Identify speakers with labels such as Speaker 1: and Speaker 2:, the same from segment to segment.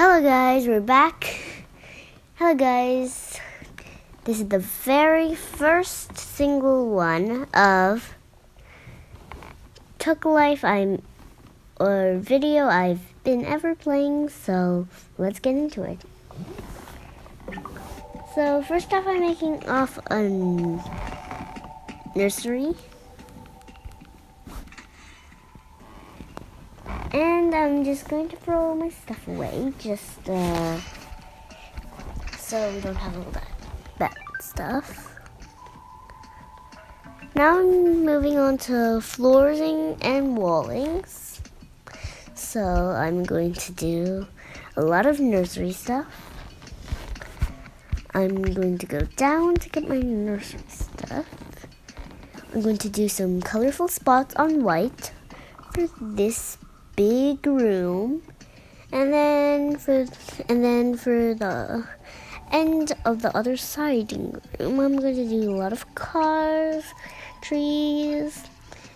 Speaker 1: Hello guys, we're back. Hello guys. This is the very first single one of Toca Life video I've been ever playing, so let's get into it. So first off, I'm making off a nursery. And I'm just going to throw all my stuff away, just so we don't have all that stuff. Now I'm moving on to flooring and wallings. So I'm going to do a lot of nursery stuff. I'm going to go down to get my nursery stuff. I'm going to do some colorful spots on white for this big room, and then for the end of the other siding room, I'm going to do a lot of cars, trees,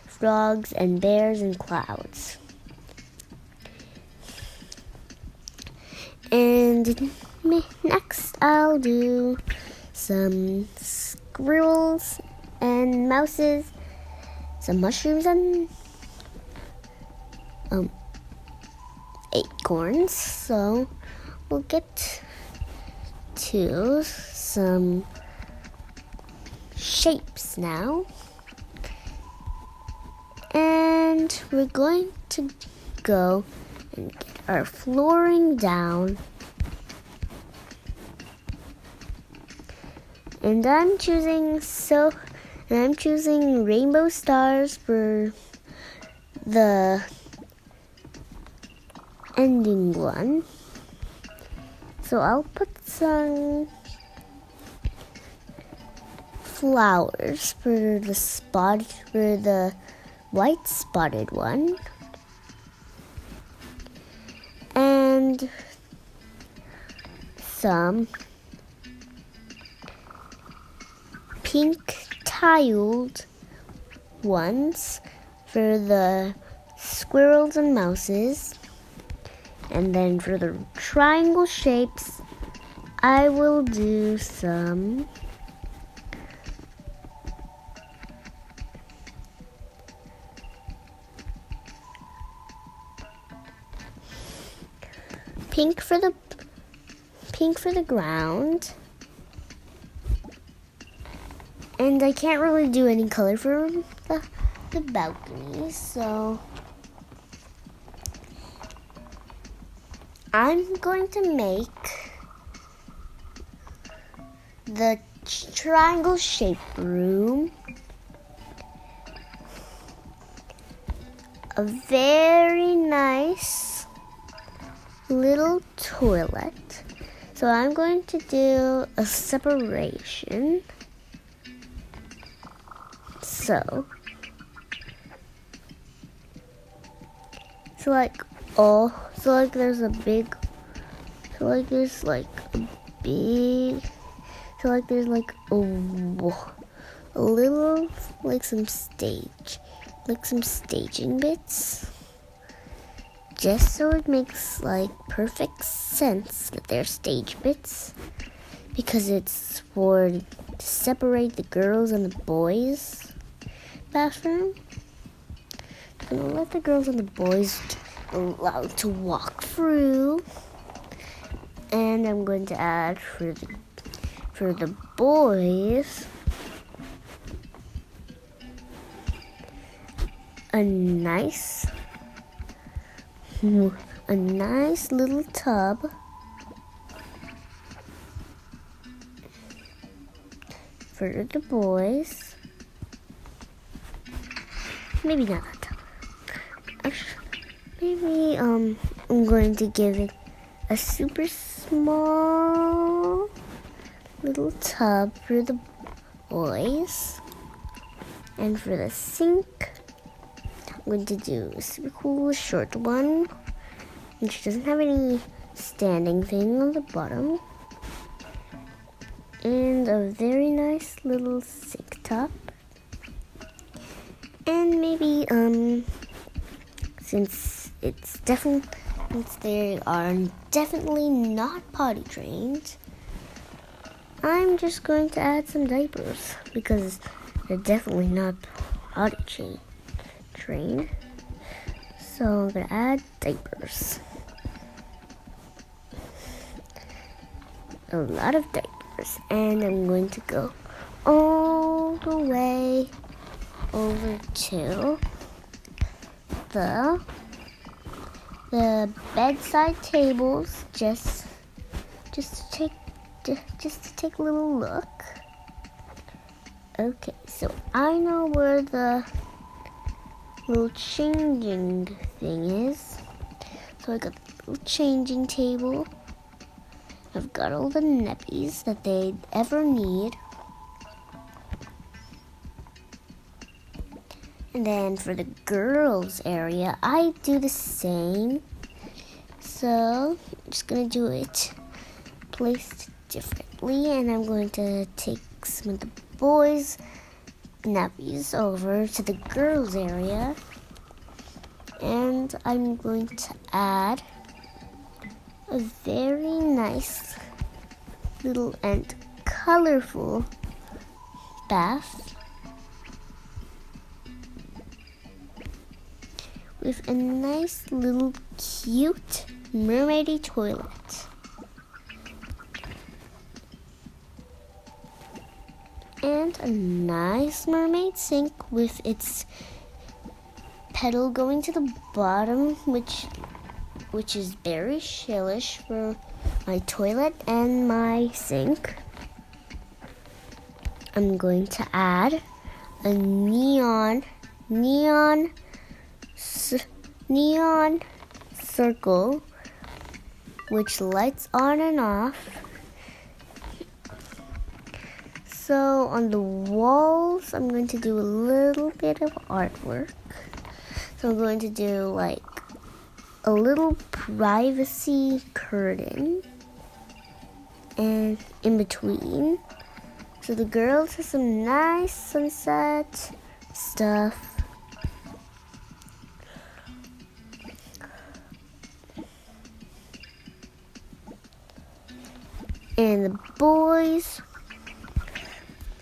Speaker 1: frogs, and bears and clouds. And next I'll do some squirrels and mouses, some mushrooms and acorns. So we'll get to some shapes now, and we're going to go and get our flooring down. And I'm choosing rainbow stars for the ending one. So I'll put some flowers for the white spotted one, and some pink tiled ones for the squirrels and mouses. And then for the triangle shapes, I will do some pink for the ground. And I can't really do any color for the balcony, so I'm going to make the triangle shaped room a very nice little toilet. So I'm going to do a separation. So there's a little, some staging bits, just so it makes perfect sense that they're stage bits, because it's to separate the girls and the boys bathroom. I'm gonna let the girls and the boys allowed to walk through, and I'm going to add for the boys a nice little tub for the boys. Maybe not that tub. Actually, maybe I'm going to give it a super small little tub for the boys. And for the sink, I'm going to do a super cool short one, which doesn't have any standing thing on the bottom. And a very nice little sink top. And maybe, since it's definitely since they are definitely not potty trained, I'm just going to add some diapers because they're definitely not potty trained. So I'm going to add diapers. A lot of diapers. And I'm going to go all the way over to the bedside tables just to take a little look. Okay, so I know where the little changing thing is. So I got the little changing table. I've got all the nappies that they ever need. And then for the girls area, I do the same. So I'm just gonna do it placed differently, and I'm going to take some of the boys' nappies over to the girls' area, and I'm going to add a very nice little and colorful bath with a nice little cute mermaidy toilet. And a nice mermaid sink with its pedal going to the bottom, which is very stylish for my toilet and my sink. I'm going to add a neon circle which lights on and off. So on the walls, I'm going to do a little bit of artwork. So I'm going to do like a little privacy curtain and in between. So the girls have some nice sunset stuff. And the boys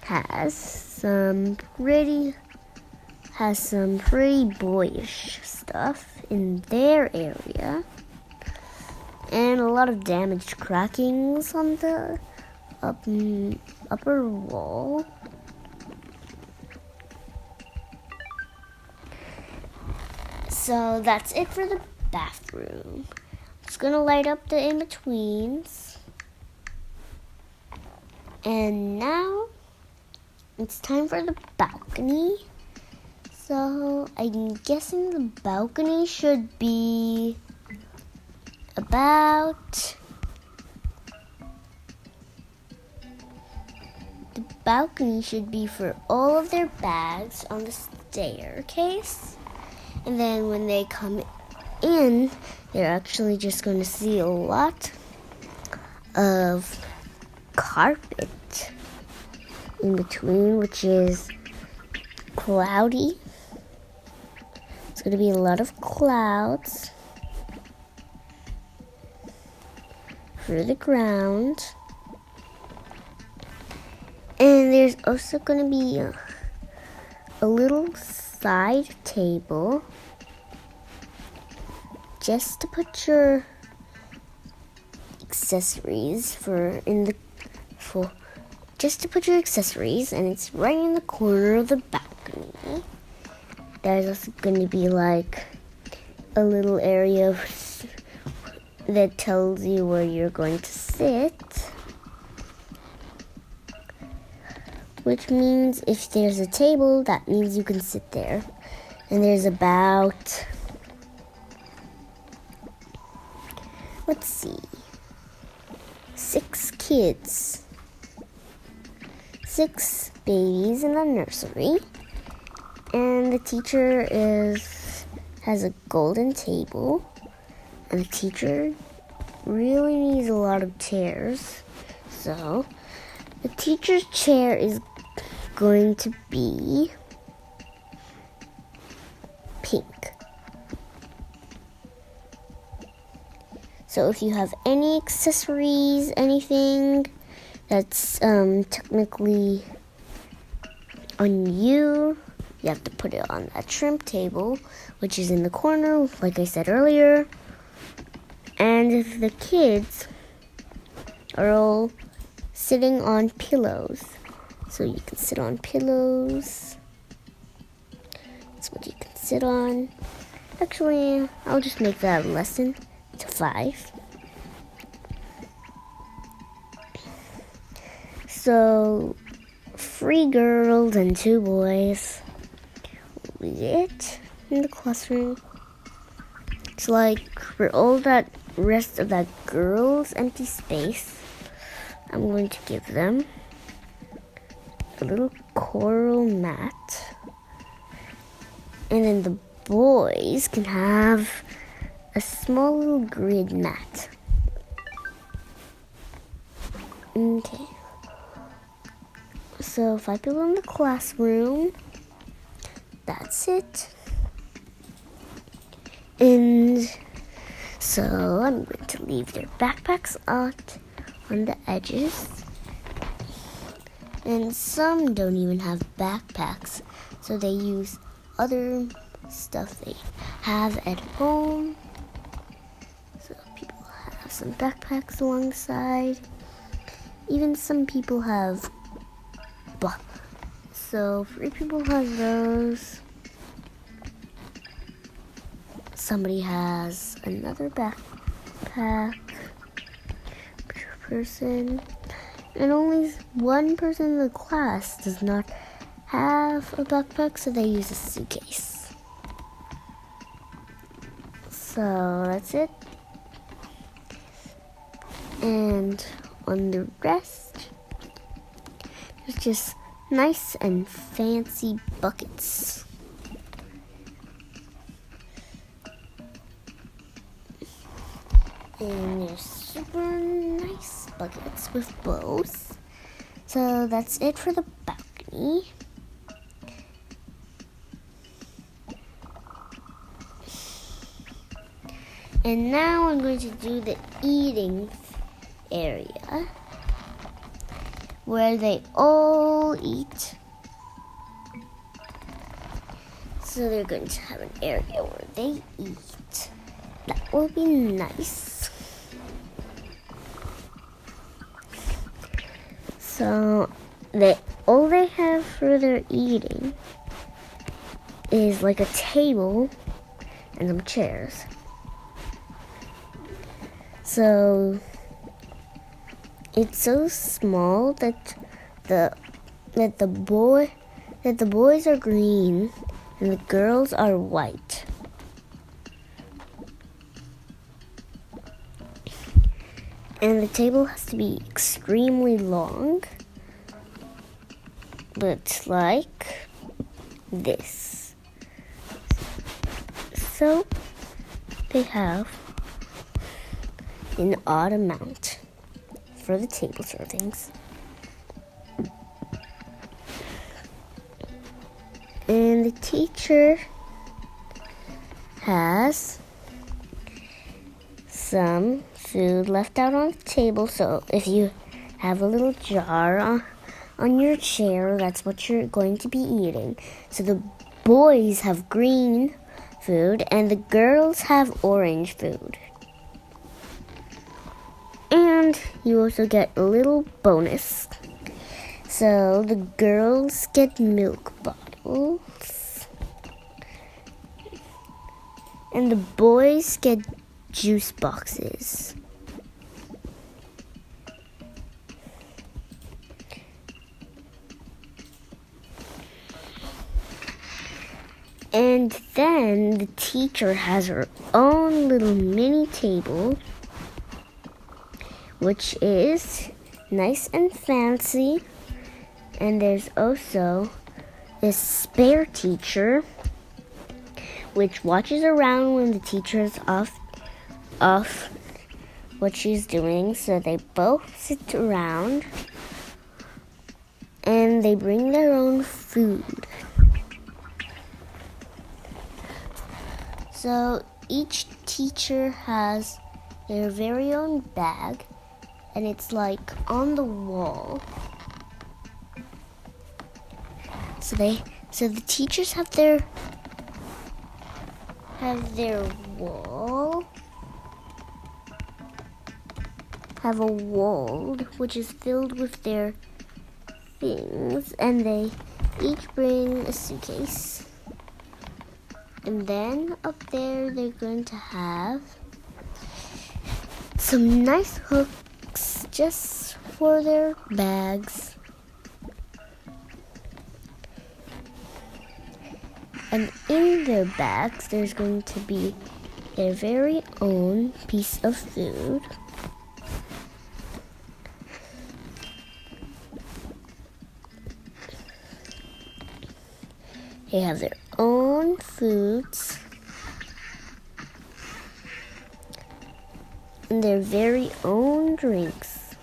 Speaker 1: has some pretty boyish stuff in their area, and a lot of damaged crackings on the upper wall. So that's it for the bathroom. It's gonna light up the in-betweens. And now it's time for the balcony. So I'm guessing the balcony should be about for all of their bags on the staircase. And then when they come in, they're actually just going to see a lot of carpet in between, which is cloudy. It's going to be a lot of clouds for the ground. And there's also going to be a little side table just to put your accessories and it's right in the corner of the balcony. There's also going to be like a little area that tells you where you're going to sit, which means if there's a table, that means you can sit there. And there's about, let's see, 6 kids. 6 babies in the nursery, and the teacher has a golden table, and the teacher really needs a lot of chairs. So the teacher's chair is going to be pink. So if you have any accessories, anything that's technically on you, you have to put it on that shrimp table, which is in the corner, like I said earlier. And if the kids are all sitting on pillows, so you can sit on pillows. That's what you can sit on. Actually, I'll just make that lesson to 5. So, 3 girls and 2 boys will be it in the classroom. It's like for all that rest of that girl's empty space, I'm going to give them a little coral mat. And then the boys can have a small little grid mat. Okay. So 5 people in the classroom. That's it. And so I'm going to leave their backpacks out on the edges. And some don't even have backpacks, so they use other stuff they have at home. So people have some backpacks alongside. Even some people have so 3 people have those. Somebody has another backpack person. And only 1 person in the class does not have a backpack, so they use a suitcase. So that's it. And on the rest, there's just nice and fancy buckets. And they're super nice buckets with bows. So that's it for the balcony. And now I'm going to do the eating area, where they all eat. So they're going to have an area where they eat. That will be nice. So all they have for their eating is like a table and some chairs. So it's so small that the boys are green and the girls are white. And the table has to be extremely long, but like this. So they have an odd amount for the table servings. And the teacher has some food left out on the table, so if you have a little jar on your chair, that's what you're going to be eating. So the boys have green food and the girls have orange food. And you also get a little bonus. So the girls get milk bottles and the boys get juice boxes. And then the teacher has her own little mini table, which is nice and fancy. And there's also this spare teacher, which watches around when the teacher is off what she's doing. So they both sit around and they bring their own food. So each teacher has their very own bag, and it's like on the wall. So the teachers have their wall, have a wall which is filled with their things, and they each bring a suitcase. And then up there they're going to have some nice hooks just for their bags. And in their bags there's going to be their very own piece of food. They have their own foods and their very own drinks.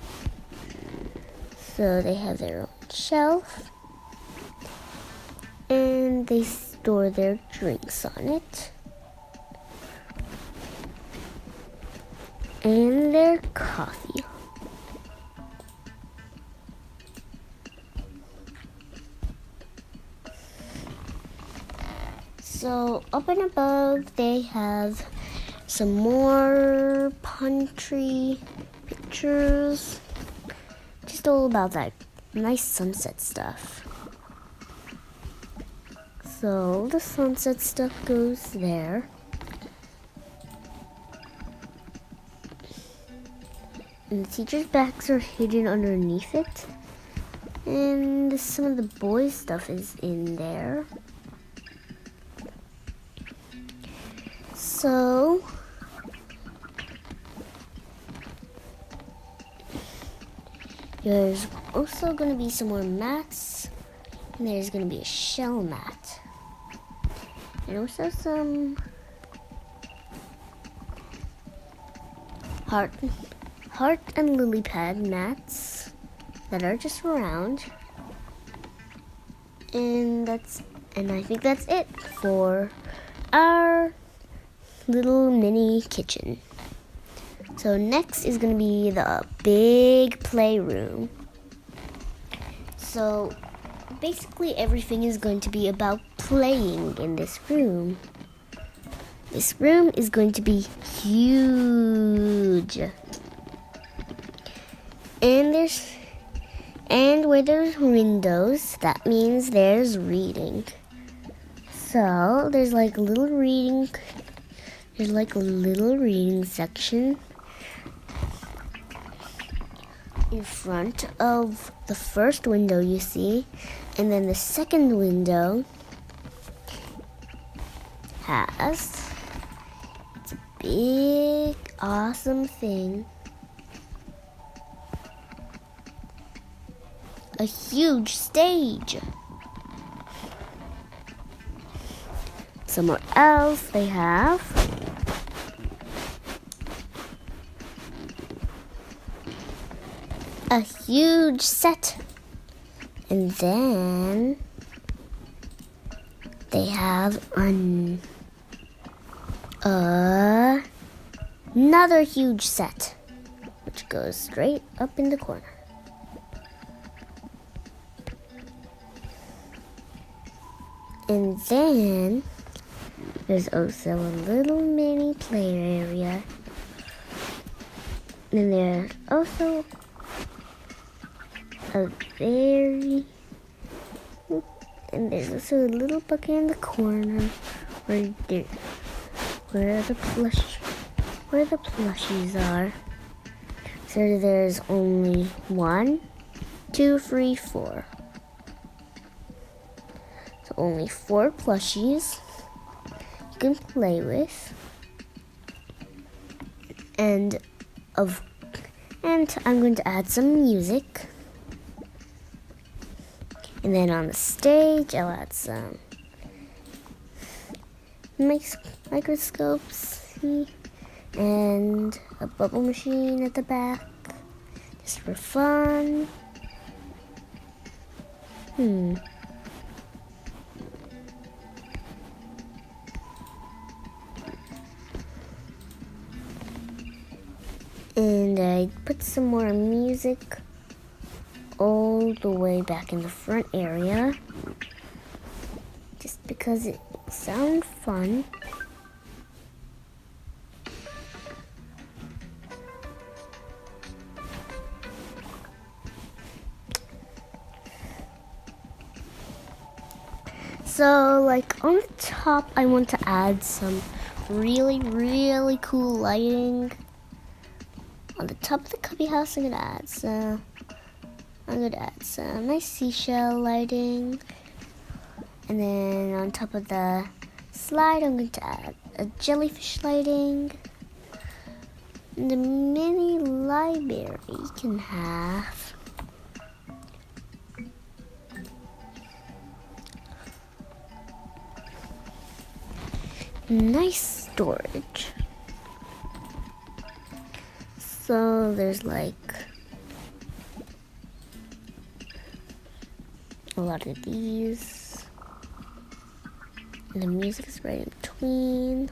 Speaker 1: So they have their own shelf and they store their drinks on it. And their coffee. So up and above they have some more country pictures. Just all about that nice sunset stuff. So the sunset stuff goes there. And the teachers' bags are hidden underneath it. And some of the boys' stuff is in there. So there's also going to be some more mats. And there's going to be a shell mat. And also some heart and lily pad mats that are just round. And I think that's it for our little mini kitchen. So next is going to be the big playroom. So basically everything is going to be about playing in this room. This room is going to be huge. And where there's windows, that means there's reading. So there's like a little reading section in front of the first window you see, and then the second window has it's a big awesome thing, a huge stage. Somewhere else they have a huge set, and then they have another huge set which goes straight up in the corner. And then there's also a little mini play area. And there's also a a little bucket in the corner where the plushies are. So there's only 1, 2, 3, 4. So only 4 plushies you can play with. And I'm going to add some music. And then on the stage, I'll add some microscopes and a bubble machine at the back, just for fun. And I put some more music all the way back in the front area, just because it sounds fun. So, like, on the top, I want to add some really, really cool lighting. On the top of the cubby house, I'm gonna add some nice seashell lighting. And then on top of the slide, I'm going to add a jellyfish lighting. And the mini library can have nice storage. So there's like a lot of these, and the music is right in between.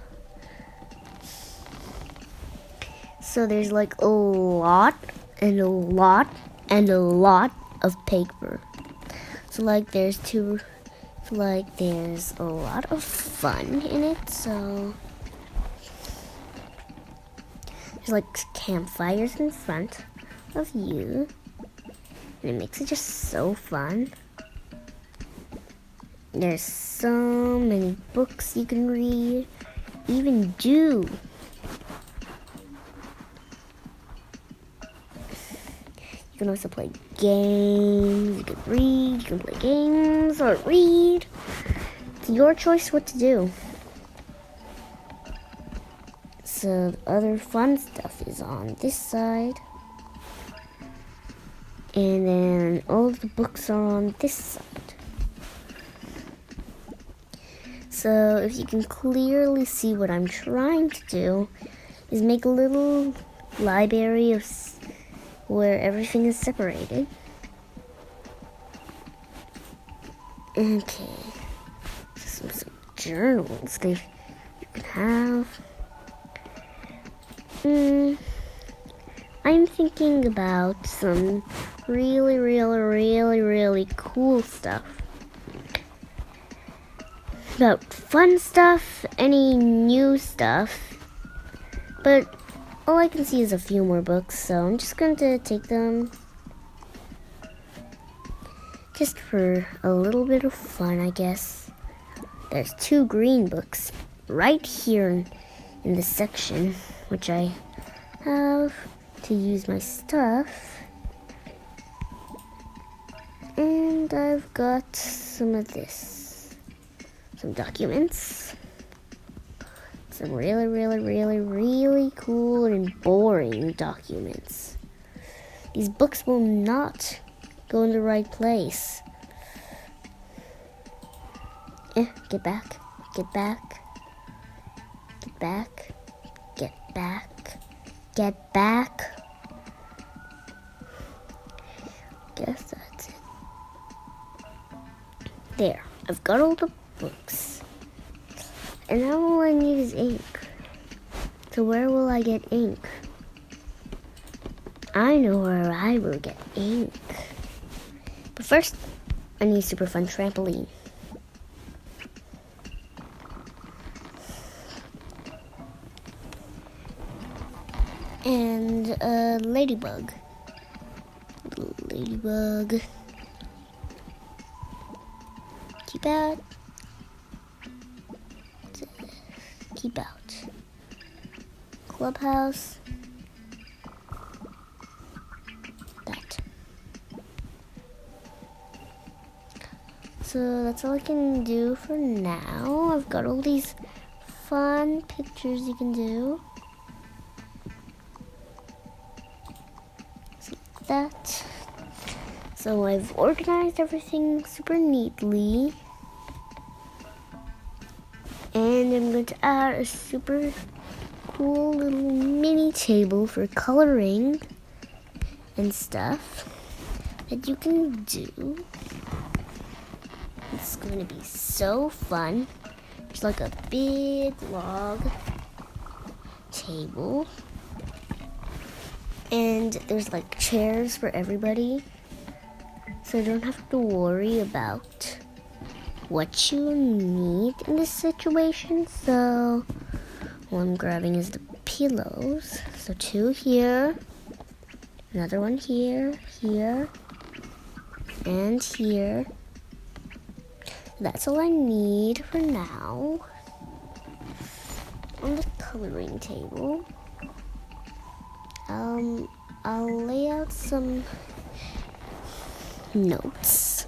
Speaker 1: So there's like a lot and a lot and a lot of paper. So like there's a lot of fun in it. So there's like campfires in front of you, and it makes it just so fun. There's so many books you can read, even do. You can also play games, you can read, you can play games or read. It's your choice what to do. So the other fun stuff is on this side. And then all the books are on this side. So if you can clearly see what I'm trying to do is make a little library of where everything is separated. Okay. Some journals you can have. I'm thinking about some really cool stuff. About fun stuff, any new stuff. But all I can see is a few more books, so I'm just going to take them just for a little bit of fun, I guess. There's 2 green books right here in this section, which I have to use my stuff. And I've got some of this. Some documents. Some really cool and boring documents. These books will not go in the right place. Get back. Get back. Get back. Get back. Get back. Guess that's it. There. I've got all the books. And now all I need is ink. So where will I get ink? I know where I will get ink. But first, I need a super fun trampoline. And a ladybug. Ladybug. Keep out. Keep out. Clubhouse. That. So that's all I can do for now. I've got all these fun pictures you can do. Like that. So I've organized everything super neatly. And I'm going to add a super cool little mini table for coloring and stuff that you can do. It's going to be so fun. It's like a big log table. And there's like chairs for everybody. So you don't have to worry about what you need in this situation. So what I'm grabbing is the pillows. So 2 here, another one here, here, and here. That's all I need for now. On the coloring table, I'll lay out some notes.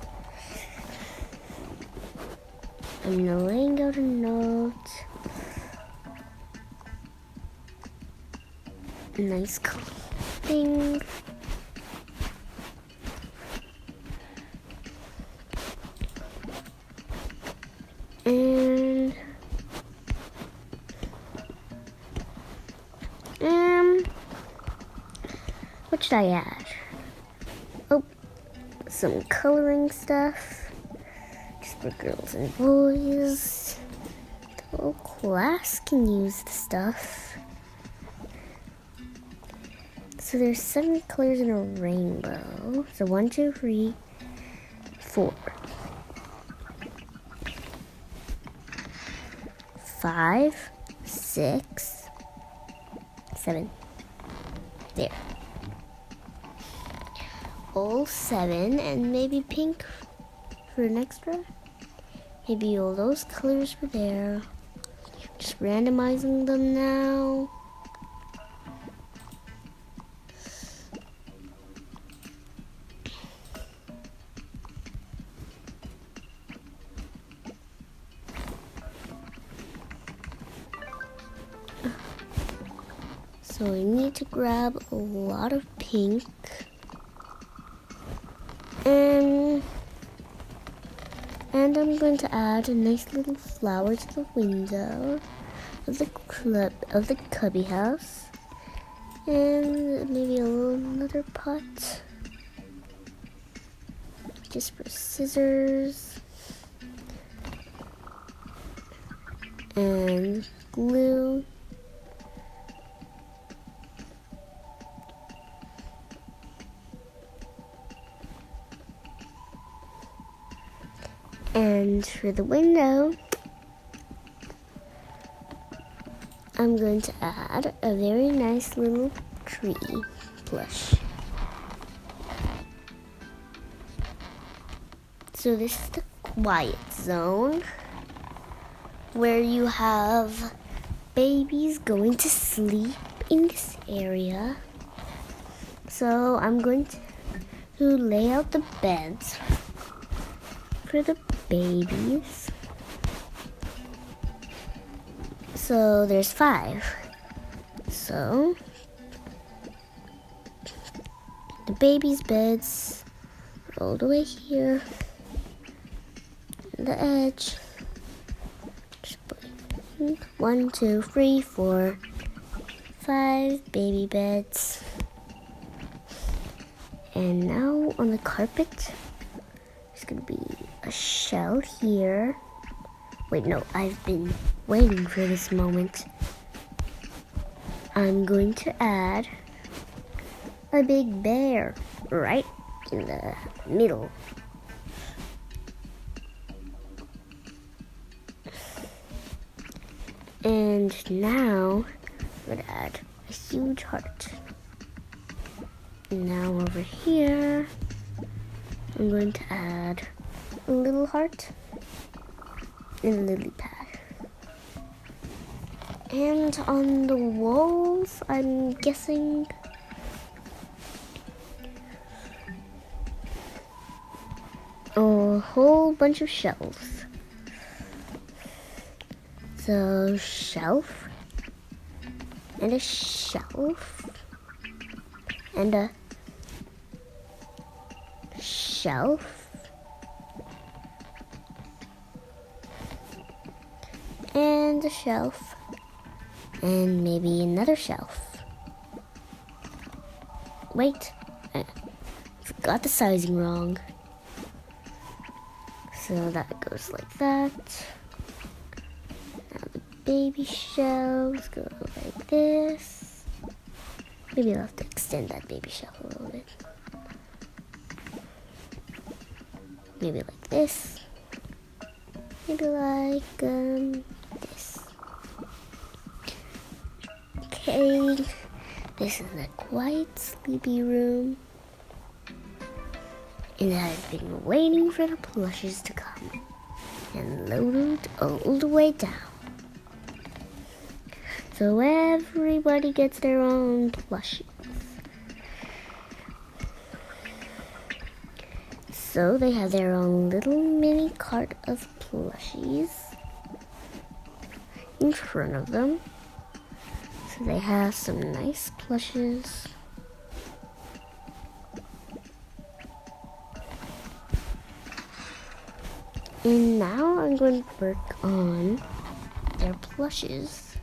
Speaker 1: I'm laying out a note. A nice thing. And what should I add? Oh, some coloring stuff. Just for girls and boys. The whole class can use the stuff. So there's 7 colors in a rainbow. So 1, 2, 3, 4. 5, 6, 7. There. All 7, and maybe pink for an extra. Maybe all those colors were there. Just randomizing them now. So I need to grab a lot of pink. And I'm going to add a nice little flower to the window of the cubby house. And maybe another pot. Just for scissors. And glue. And for the window, I'm going to add a very nice little tree plush. So this is the quiet zone where you have babies going to sleep in this area. So I'm going to lay out the beds for the babies. So there's 5. So the babies' beds are all the way here, on the edge. Just put 1, 2, 3, 4, 5 baby beds. And now on the carpet, there's gonna be a shell here. Wait, no, I've been waiting for this moment. I'm going to add a big bear right in the middle. And now I'm going to add a huge heart. And now over here, I'm going to add a little heart and a lily pad. And on the walls, I'm guessing a whole bunch of shelves. So shelf, and a shelf, and a shelf, and a shelf, and maybe another shelf. Wait, I forgot the sizing wrong. So that goes like that. Now the baby shelves go like this. Maybe I'll have to extend that baby shelf a little bit. Maybe like this. Maybe like this. Okay, this is the quiet, sleepy room. And I've been waiting for the plushes to come and load all the way down. So everybody gets their own plushies. So they have their own little mini cart of plushies in front of them. So they have some nice plushes. And now I'm going to work on their plushes.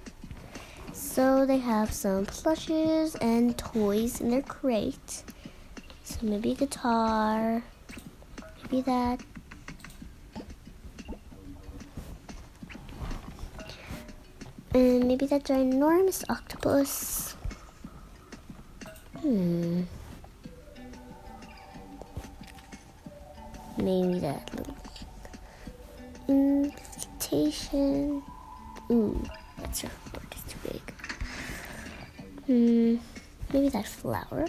Speaker 1: So they have some plushes and toys in their crate. So maybe a guitar, maybe that. And maybe that ginormous octopus. Maybe that little invitation. Ooh, that surfboard is too big. Maybe that flower.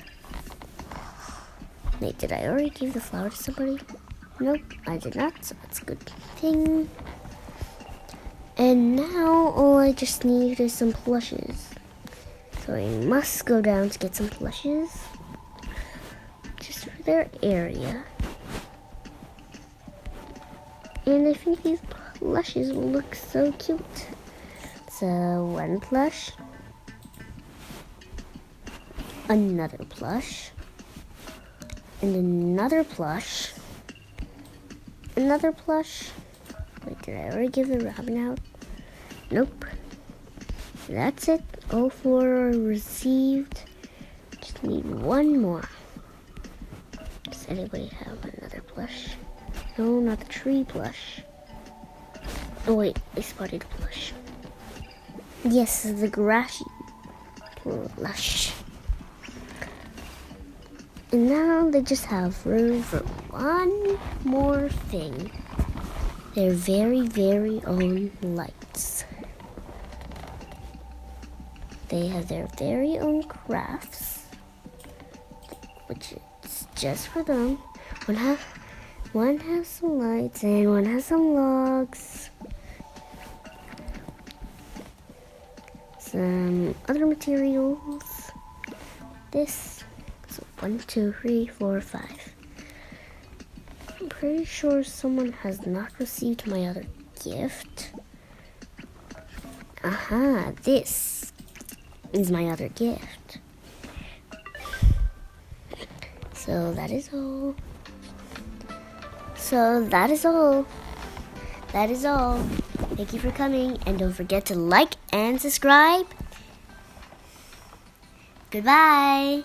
Speaker 1: Wait, did I already give the flower to somebody? Nope, I did not, so that's a good thing. And now all I just need is some plushes. So I must go down to get some plushes. Just for their area. And I think these plushes will look so cute. So one plush. Another plush. And another plush. Another plush. Wait, did I already give the robin out? Nope. That's it. All four are received. Just need one more. Does anybody have another plush? No, not the tree plush. Oh wait, I spotted a plush. Yes, the grassy plush. And now they just have room for one more thing. Their very, very own lights. They have their very own crafts, which is just for them. One has some lights and one has some logs. Some other materials. This. So 1, 2, 3, 4, 5. I'm pretty sure someone has not received my other gift. Aha, this is my other gift. So that is all. That is all. Thank you for coming, and don't forget to like and subscribe. Goodbye.